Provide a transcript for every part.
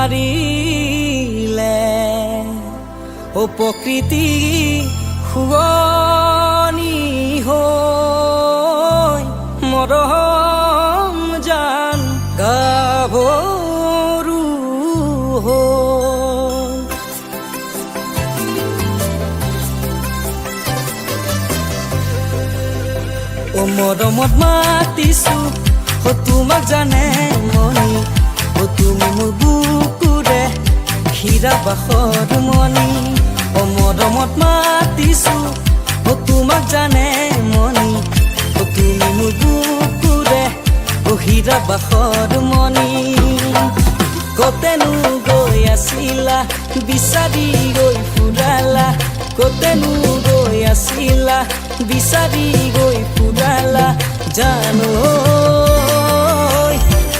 নোৱাৰিলে ও প্ৰকৃতি শুৱনি হৈ মৰম জান গাভৰু হ'ল ও মৰমত মাতিছো ও তোমাক জানে মনি ও তুমি মোৰ বুকুৰে হীৰা বাখৰ মনি ও মৰমত মাতিছো ও তোমাক জানে মনি ও তুমি মোৰ বুকুৰে ও হীৰা বাখৰ মনি কতেনো গৈ আছিলা বিচাৰি গৈ ফুৰালা কতেনো গৈ আছিলা বিচাৰি গৈ ফুৰালা জানো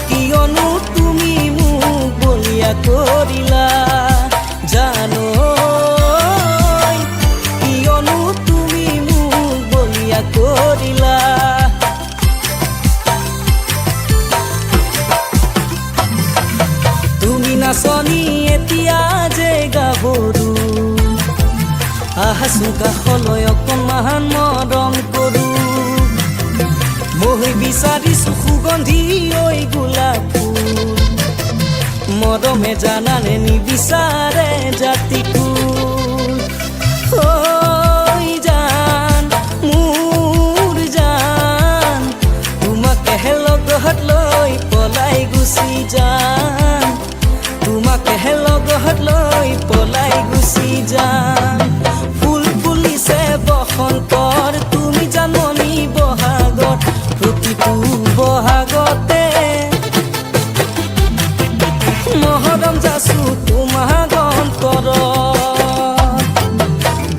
কিয়নো তুমি মোক বলিয়া কৰিলা জানো কিয়নো তুমি মোক বলিয়া কৰিলা তুমি নাচনি এতিয়া যে গাভৰু আহাচো কাষলৈ অকণমান মৰম কৰো মই বিচাৰিছো সুগন্ধি ঐ গোলাপ ফুল মৰমে জানানে নিবিচাৰে জাতি ফুল ঐ জান মোৰ জান তোমাকে লগত লৈ পলাই গুচি যাম তোমাকে লগত লৈ পলাই গুচি যাম ফুল ফুলিছে বসন্তৰ তুমি জাননি বহাগত প্ৰতিটো বহাগতে মহৰম যাচো তোমাৰ অন্তৰত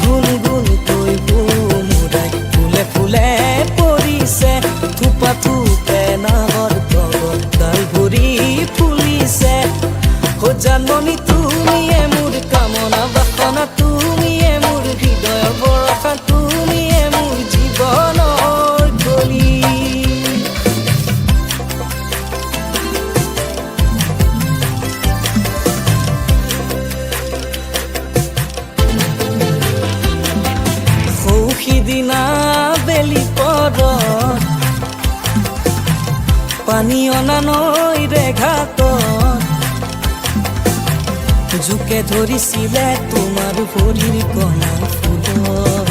গুণ গুণকৈ বুমুৰাই ফুলে ফুলে পৰিছে থোপা থোপে নাহৰ তলত ডাল ভৰি ফুলিছে ও জানমনি তুমিয়ে মোৰ কামনা বাসনা তুমিয়ে মোৰ হৃদয় বৰষা তুমিয়ে মোৰ জীৱনৰ কলি সৌখিদিনা বেলি পৰত পানী অনা নৈৰে ঘাটত জোকে ধৰিছিলে তোমাৰ ভৰিৰ কণা ফুলত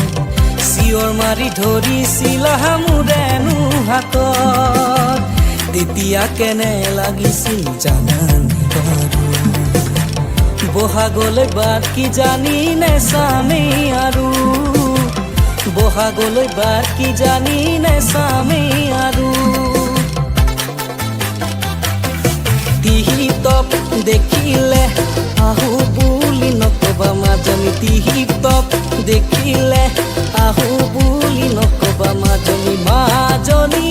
চিঞৰ মাৰি ধৰিছিলা মোৰেনো হাতত তেতিয়া কেনে লাগিছিল জানানি বাৰু বহাগলৈ বাট কি জানি নেচামে আৰু বহাগলৈ বাট কি জানি নেচামে আৰু টিহিতপ দেখিলে আহো বুলি নকবা মাজনী টিহিতপ দেখিলে আহো বুলি নকবা মাজনী মাজনী